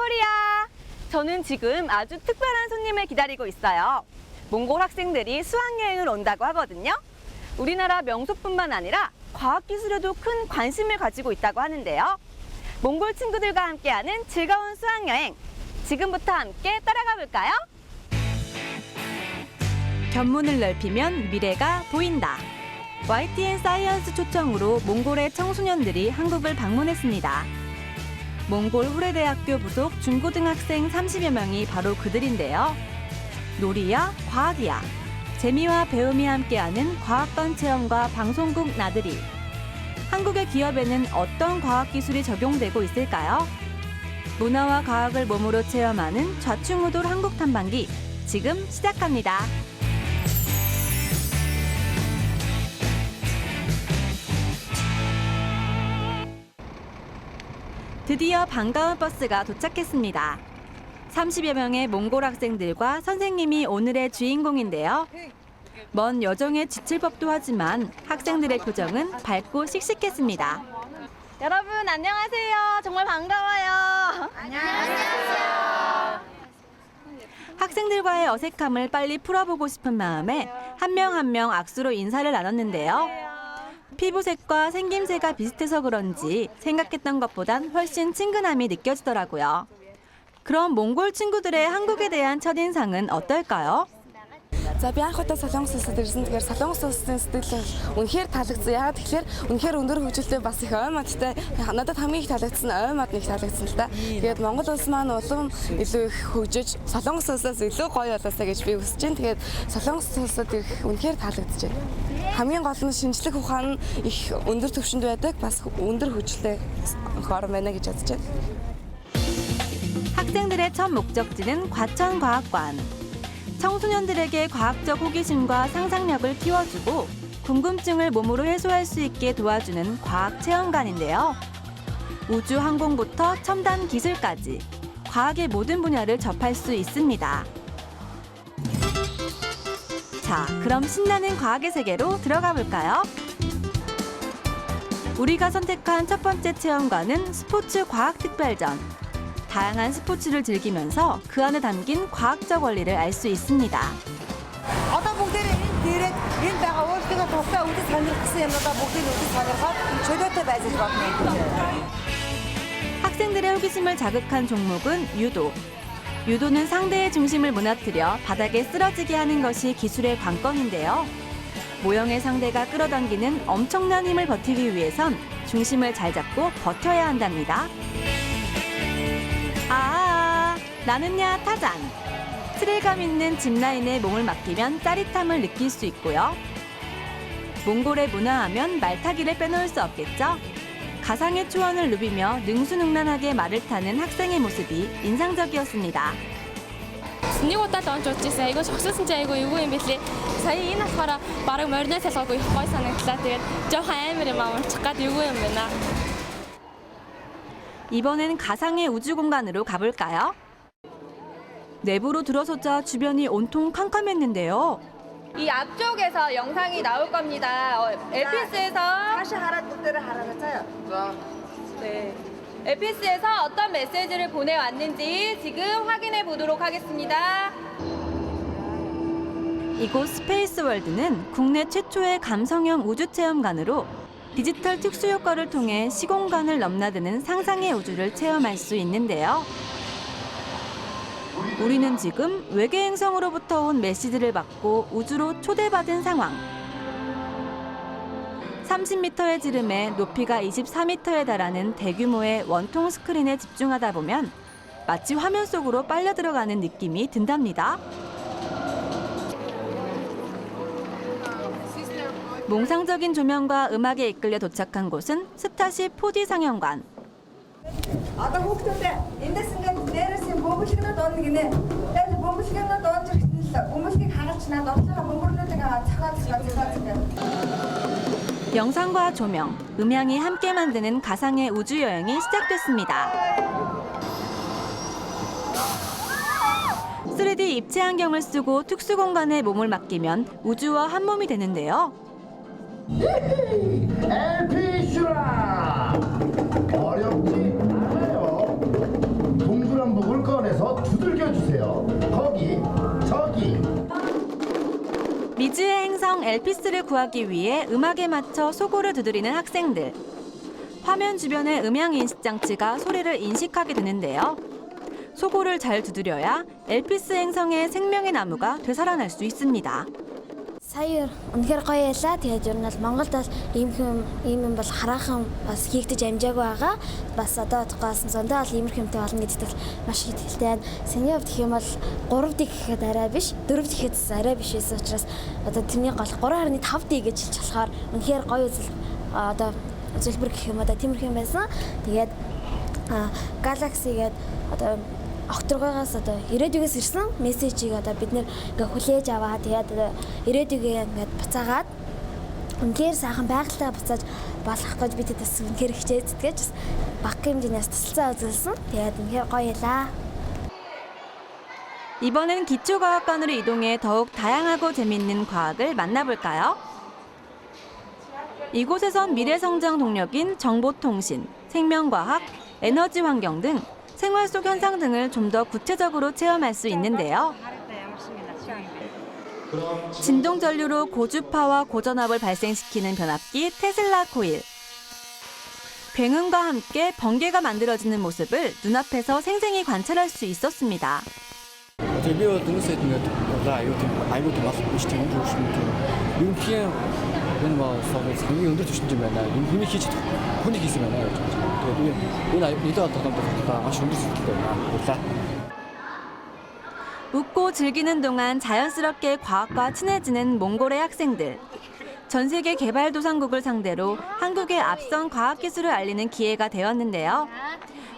코리아! 저는 지금 아주 특별한 손님을 기다리고 있어요. 몽골 학생들이 수학여행을 온다고 하거든요. 우리나라 명소뿐만 아니라 과학기술에도 큰 관심을 가지고 있다고 하는데요. 몽골 친구들과 함께하는 즐거운 수학여행. 지금부터 함께 따라가 볼까요? 견문을 넓히면 미래가 보인다. YTN 사이언스 초청으로 몽골의 청소년들이 한국을 방문했습니다. 몽골 후레대학교 부속 중고등학생 30여 명이 바로 그들인데요. 놀이야, 과학이야. 재미와 배움이 함께하는 과학관 체험과 방송국 나들이. 한국의 기업에는 어떤 과학기술이 적용되고 있을까요? 문화와 과학을 몸으로 체험하는 좌충우돌 한국 탐방기. 지금 시작합니다. 드디어 반가운 버스가 도착했습니다. 30여 명의 몽골 학생들과 선생님이 오늘의 주인공인데요. 먼 여정에 지칠 법도 하지만 학생들의 표정은 밝고 씩씩했습니다. 여러분 안녕하세요. 정말 반가워요. 안녕하세요. 학생들과의 어색함을 빨리 풀어보고 싶은 마음에 한 명 한 명 악수로 인사를 나눴는데요. 피부색과 생김새가 비슷해서 그런지 생각했던 것보단 훨씬 친근함이 느껴지더라고요. 그럼 몽골 친구들의 한국에 대한 첫인상은 어떨까요? За би анх удаа Солонгос улсад ирсэн. Тэгэхээр Солонгос улсын сэтгэл үнэхээр таалагдсан. Яагаад тэгэхээр үнэхээр өндөр хөгжилтэй бас их ой модтой. Надад хамгийн их таалагдсан ой мод нэг таалагдсан л да. Тэгээд Монгол улс маань улам илүү их хөгжиж Солонгос улсаас илүү гоё болоосаа гэж би хүсэж байна. Тэгээд Солонгос улсад их үнэхээр таалагдаж байна. Хамгийн гол нь шинжлэх ухаан их өндөр түвшинд байдаг. Бас өндөр хөгжилтэй орн байна гэж бодож байна. 학생들의 첫 목적지는 과천과학관. 청소년들에게 과학적 호기심과 상상력을 키워주고 궁금증을 몸으로 해소할 수 있게 도와주는 과학체험관인데요. 우주 항공부터 첨단 기술까지 과학의 모든 분야를 접할 수 있습니다. 자, 그럼 신나는 과학의 세계로 들어가 볼까요? 우리가 선택한 첫 번째 체험관은 스포츠 과학 특별전. 다양한 스포츠를 즐기면서 그 안에 담긴 과학적 원리를 알 수 있습니다. Одоо бүгдээрээ энэ байгаа өөрсдөө тусгай үдэс сонирхсан юмудаа бүгдийг үдэс сонирхоод чөлөөтэй байж болно. 학생들의 호기심을 자극한 종목은 유도. 유도는 상대의 중심을 무너뜨려 바닥에 쓰러지게 하는 것이 기술의 관건인데요. 모형의 상대가 끌어당기는 엄청난 힘을 버티기 위해선 중심을 잘 잡고 버텨야 한답니다. 나는야 타잔. 스릴감 있는 짚라인에 몸을 맡기면 짜릿함을 느낄 수 있고요. 몽골의 문화하면 말타기를 빼놓을 수 없겠죠. 가상의 초원을 누비며 능수능란하게 말을 타는 학생의 모습이 인상적이었습니다. Нэг удаа л онж үзчихсэн. Айгуу шогссон чи айгуу эвгүй юм билээ. Сая энэ болохоор бараг мориноо салгаагүй их гой санагдлаа. Тэгээд жоохон амар юм амарчих гад эвгүй юм байна. 이번엔 가상의 우주 공간으로 가볼까요? 내부로 들어서자 주변이 온통 캄캄했는데요. 이 앞쪽에서 영상이 나올 겁니다. LPS에서 다시 하란 뜻대로 하라겠어요. 네. LPS에서 어떤 메시지를 보내왔는지 지금 확인해 보도록 하겠습니다. 이곳 스페이스월드는 국내 최초의 감성형 우주체험관으로 디지털 특수효과를 통해 시공간을 넘나드는 상상의 우주를 체험할 수 있는데요. 우리는 지금 외계 행성으로부터 온 메시지를 받고 우주로 초대받은 상황. 30m의 지름에 높이가 24m에 달하는 대규모의 원통 스크린에 집중하다 보면 마치 화면 속으로 빨려 들어가는 느낌이 든답니다. 몽상적인 조명과 음악에 이끌려 도착한 곳은 스타쉽 4D 상영관. Одоо хүүхдүүдээ эндээс ингээд дээрээс юм бөмбөлгнөө доонно гинэ. Тэгээд бөмбөлгнөө доонж ирсэн л бөмбөлгийг хагалж наад онцлог бөмбөлнүүдийг цахаад. 영상과 조명, 음향이 함께 만드는 가상의 우주 여행이 시작됐습니다. 3D 입체 안경을 쓰고 특수 공간에 몸을 맡기면 우주와 한 몸이 되는데요. LP슈라 어렵지 않아요. 동그란 일명 엘피스를 구하기 위해 음악에 맞춰 소고를 두드리는 학생들. 화면 주변의 음향 인식 장치가 소리를 인식하게 되는데요. 소고를 잘 두드려야 엘피스 행성의 생명의 나무가 되살아날 수 있습니다. Сая үнэхээр гоё ялаа. Тэгээд ер нь бол Монголд бол ийм юм бол хараахан бас хийгдэж амжаагүй байгаа. Бас одоо тухайсан зөндөө бол иймэрхэмтэй болно гэдэгт маш их итгэлтэй байна. Саний хувьд гэх юм бол 3D гэхэд арай биш, 4D гэхэд арай биш байсан учраас одоо тэрний гол 3.5D гэж хэлж болохоор үнэхээр гоё одоо зөвлбөр гэх юм одоо тиймэрхэн байсан. Тэгээд Galaxy гээд одоо Окторгоогоос одоо ирээдүгээс ирсэн мессежийг одоо бид нэр ингээ хүлээж аваа. Тэгээд ирээдүгээ ингээд буцаагаад үнээр сайхан байгальтаа буцааж болох гэж бид тэс үнээр хичээцдгээж багагийн хэмжээс тусалцаа үзүүлсэн. Тэгээд үнээр гоё ялаа. 이번엔 기초과학관으로 이동해 더욱 다양하고 재밌는 과학을 만나볼까요? 이곳에선 미래성장 동력인 정보통신, 생명과학, 에너지 환경 등 생활 속 현상 등을 좀 더 구체적으로 체험할 수 있는데요. 진동 전류로 고주파와 고전압을 발생시키는 변압기 테슬라 코일. 굉음과 함께 번개가 만들어지는 모습을 눈앞에서 생생히 관찰할 수 있었습니다. Тэгээ би бол дөнгөж сайд ингээд аюул тийм маш тийм юм юм тийм энэ маа сонгож хамгийн өндөр түвшинд юм байна. Энэ хүний хийж хүний хийсэн байна гэж. Тэгээ би энэ нийтэд тоглоомд маш өндөр сэтгэлтэй байна. 웃고 즐기는 동안 자연스럽게 과학과 친해지는 몽골의 학생들. 전 세계 개발도상국을 상대로 한국의 앞선 과학기술을 알리는 기회가 되었는데요.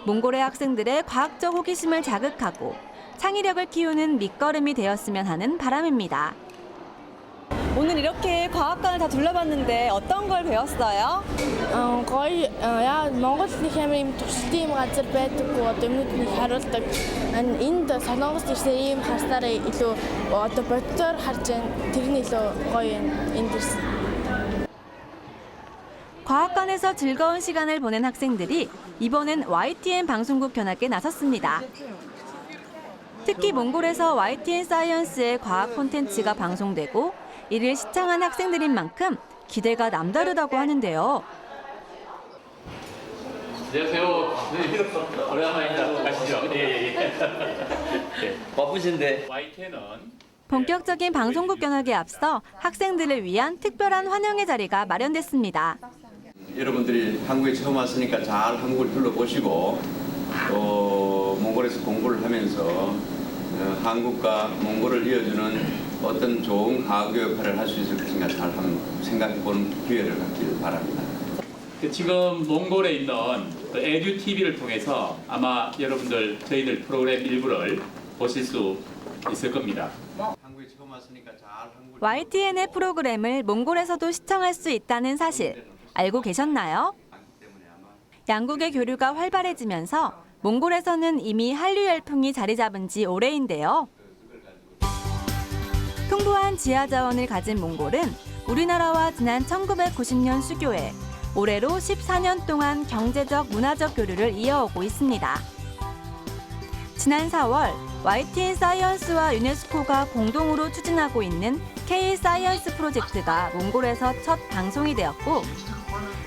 몽골의 학생들의 과학적 호기심을 자극하고 창의력을 키우는 밑거름이 되었으면 하는 바람입니다. 오늘 이렇게 과학관을 다 둘러봤는데 어떤 걸 배웠어요? гоё яа Монгол нэг юм туршилтын юм газар байдаггүй одоо юмнуудыг харуулдаг. Энд Солонгост ирсэн ийм харсаараа илүү одоо боддоор харж байна. Тэрний илүү гоё энд ирсэн. 과학관에서 즐거운 시간을 보낸 학생들이 이번엔 YTN 방송국 견학에 나섰습니다. 특히 몽골에서 YTN 사이언스의 과학 콘텐츠가 방송되고 이를 시청한 학생들인 만큼 기대가 남다르다고 하는데요. 안녕하세요. 오랜만입니다. 가시죠. 예. 바쁘신데. YTN은 본격적인 방송국 견학에 앞서 학생들을 위한 특별한 환영의 자리가 마련됐습니다. 여러분들이 한국에 처음 왔으니까 잘 한국을 둘러보시고 또 몽골에서 공부를 하면서 한국과 몽골을 이어주는 어떤 좋은 과학 역할을 할 수 있을 것인가 잘 한번 생각해보는 기회를 갖기를 바랍니다. 지금 몽골에 있는 에듀 TV를 통해서 아마 여러분들 저희들 프로그램 일부를 보실 수 있을 겁니다. 한국에 처음 왔으니까 잘 한국을 YTN의 프로그램을 몽골에서도 시청할 수 있다는 사실 알고 계셨나요? 양국의 교류가 활발해지면서 몽골에서는 이미 한류 열풍이 자리 잡은 지 오래인데요. 풍부한 지하 자원을 가진 몽골은 우리나라와 지난 1990년 수교에 올해로 14년 동안 경제적, 문화적 교류를 이어오고 있습니다. 지난 4월 YTN 사이언스와 유네스코가 공동으로 추진하고 있는 K-사이언스 프로젝트가 몽골에서 첫 방송이 되었고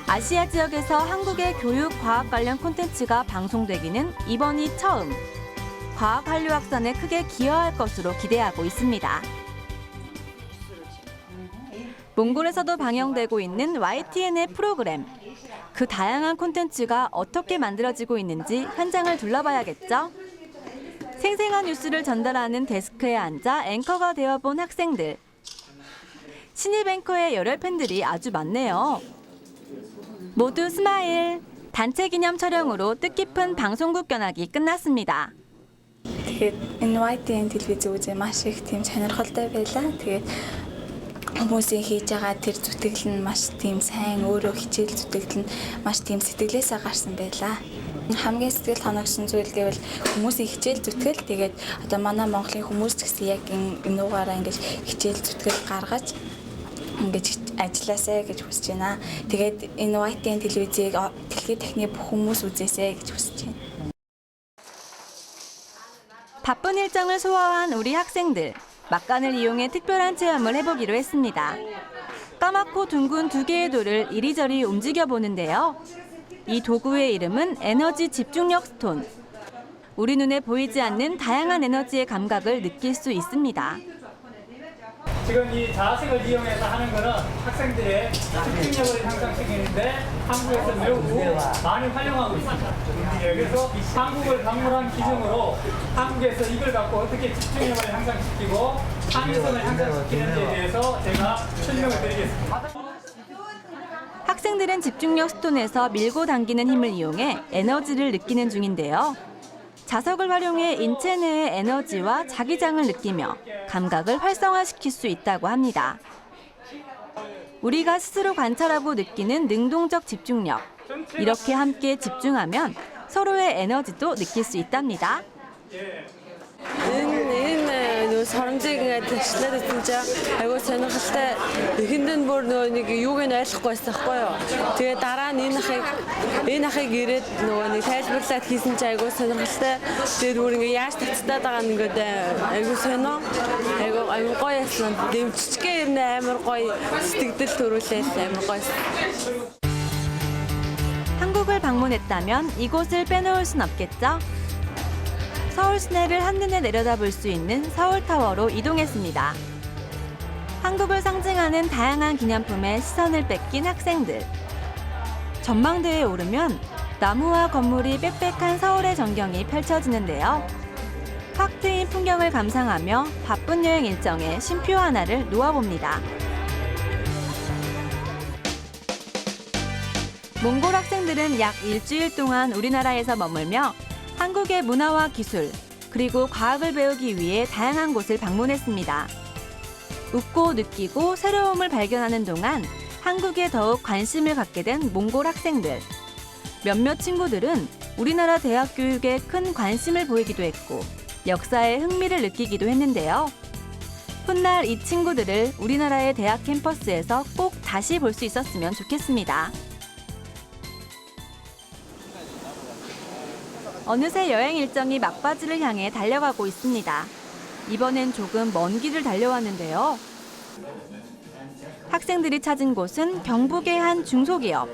아시아 지역에서 한국의 교육, 과학 관련 콘텐츠가 방송되기는 이번이 처음. 과학 한류 확산에 크게 기여할 것으로 기대하고 있습니다. 몽골에서도 방영되고 있는 YTN의 프로그램. 그 다양한 콘텐츠가 어떻게 만들어지고 있는지 현장을 둘러봐야겠죠? 생생한 뉴스를 전달하는 데스크에 앉아 앵커가 되어본 학생들. 신입 앵커의 열혈 팬들이 아주 많네요. 모두 스마일! 단체 기념 촬영으로 뜻깊은 방송국 견학이 끝났습니다. Тэгээд энэ YTN телевиз үзээ маш их тийм сонирхолтой байлаа. Тэгээд хүмүүсийн хийж байгаа тэр зүтгэл нь маш тийм сайн, өөрөө хичээл зүтгэл нь маш тийм сэтгэлээсээ гарсан байлаа. Хамгийн сэтгэл хоногсон зүйл гэвэл хүмүүсийн хичээл зүтгэл тэгээд одоо манай Монголын хүмүүс ч гэсэн яг энэ угаараа ингэж хичээл зүтгэл гаргаж ингэж ажилласаа гэж хүсэж байна. Тэгээд энэ YTN телевизийг дэлхийн дахны бүх хүмүүс үзээсэй гэж хүсэж байна. 바쁜 일정을 소화한 우리 학생들. 막간을 이용해 특별한 체험을 해보기로 했습니다. 까맣고 둥근 2개의 돌을 이리저리 움직여 보는데요. 이 도구의 이름은 에너지 집중력 스톤. 우리 눈에 보이지 않는 다양한 에너지의 감각을 느낄 수 있습니다. 지금 이 자생을 이용해서 하는 거는 학생들의 집중력을 향상시키는데 한국에서 매우 많이 활용하고 있습니다. 그래서 한국을 방문한 기준으로 한국에서 이걸 갖고 어떻게 집중력을 향상시키고 창의성을 향상시키는지에 대해서 제가 설명을 드리겠습니다. 학생들은 집중력 스톤에서 밀고 당기는 힘을 이용해 에너지를 느끼는 중인데요. 자석을 활용해 인체 내의 에너지와 자기장을 느끼며 감각을 활성화시킬 수 있다고 합니다. 우리가 스스로 관찰하고 느끼는 능동적 집중력. 이렇게 함께 집중하면 서로의 에너지도 느낄 수 있답니다. Энэ соромжийг ингээд ташлаад ирсэн чинь айгуу сонирхолтой. Эхэнд нь бүр нэг юуг нь ойлгохгүй байсан байхгүй юу. Тэгээ дараа нь энэ ахыг ирээд нэг тайлбарлаад хийсэн чинь айгуу сонирхолтой. Тэгээд бүр ингээд яаж тацтаад байгаа нь ингээд айгуу сонио. Айгуу гоё ясан. Дэмжчихгээ ирнэ амар гоё сэтгэл төрүүлээс амар гоё. 한국을 방문했다면 이곳을 빼놓을 순 없겠죠? 서울 시내를 한눈에 내려다볼 수 있는 서울타워로 이동했습니다. 한국을 상징하는 다양한 기념품에 시선을 뺏긴 학생들. 전망대에 오르면 나무와 건물이 빽빽한 서울의 전경이 펼쳐지는데요. 확 트인 풍경을 감상하며 바쁜 여행 일정에 쉼표 하나를 놓아봅니다. 몽골 학생들은 약 일주일 동안 우리나라에서 머물며 한국의 문화와 기술, 그리고 과학을 배우기 위해 다양한 곳을 방문했습니다. 웃고 느끼고 새로움을 발견하는 동안 한국에 더욱 관심을 갖게 된 몽골 학생들. 몇몇 친구들은 우리나라 대학 교육에 큰 관심을 보이기도 했고 역사에 흥미를 느끼기도 했는데요. 훗날 이 친구들을 우리나라의 대학 캠퍼스에서 꼭 다시 볼 수 있었으면 좋겠습니다. 어느새 여행 일정이 막바지를 향해 달려가고 있습니다. 이번엔 조금 먼 길을 달려왔는데요. 학생들이 찾은 곳은 경북의 한 중소기업.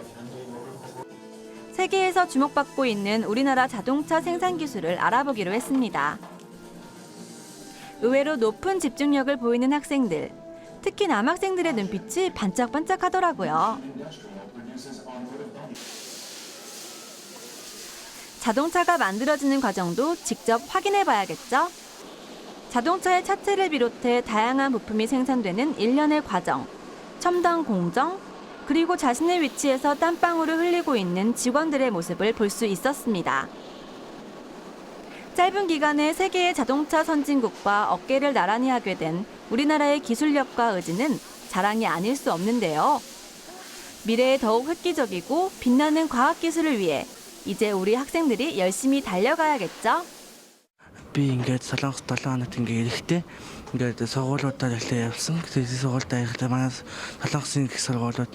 세계에서 주목받고 있는 우리나라 자동차 생산 기술을 알아보기로 했습니다. 의외로 높은 집중력을 보이는 학생들, 특히 남학생들의 눈빛이 반짝반짝하더라고요. 자동차가 만들어지는 과정도 직접 확인해 봐야겠죠? 자동차의 차체를 비롯해 다양한 부품이 생산되는 일련의 과정, 첨단 공정, 그리고 자신의 위치에서 땀방울을 흘리고 있는 직원들의 모습을 볼 수 있었습니다. 짧은 기간에 세계의 자동차 선진국과 어깨를 나란히 하게 된 우리나라의 기술력과 의지는 자랑이 아닐 수 없는데요. 미래에 더욱 획기적이고 빛나는 과학기술을 위해 이제 우리 학생들이 열심히 달려가야겠죠? Би ингээд Солонгос 7 хоногт ингээд ирэхдээ ингээд сургуулиудаар эхлээ явсан. Тэгээд сургуультай ирэхдээ манай Солонгосын их сургуулиуд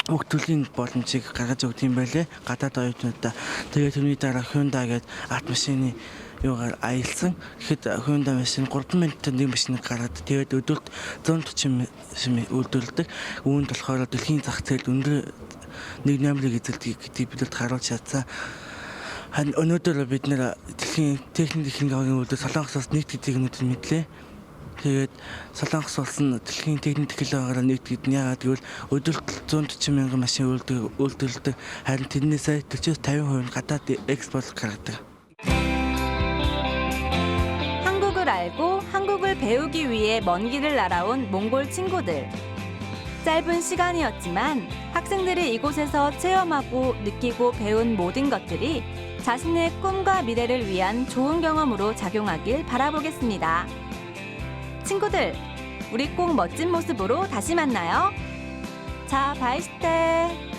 өгтөлийн боломжийг гаргаж өгд юм байлээ. Гадаад оюутнуудаа. Тэгээд түүний дараа Hyundai гээд арт машины юугаар аялсан. Тэгэхэд Hyundai машин 3 минутанд нэг машиныг гаргаад тэгээд өдөрт 140 шим үйлдвэрлэдэг. Үүнд болохоор дэлхийн зах зээлд өндөр нэг номерыг эзэлдэг гэдгийг бидэд харуулж чадсан. Өнөөдөр бид нэр дэлхийн техник технологийн үйлдвэр Солонгосоос нэгтгэдэг юмнуудыг мэдлээ. Тэгээд Солонгос улс нь дэлхийн техник технологиороо нэгтгэдэг нь яагаад гэвэл өдөрт 140 мянган машин үйлдвэрлэдэг. Харин тэрнээсээ 40-50% гадаад экспорт гаргадаг. 한국을 알고 한국을 배우기 위해 먼 길을 날아온 몽골 친구들. 짧은 시간이었지만 학생들이 이곳에서 체험하고 느끼고 배운 모든 것들이 자신의 꿈과 미래를 위한 좋은 경험으로 작용하길 바라보겠습니다. 친구들, 우리 꼭 멋진 모습으로 다시 만나요. 자, 바이시테.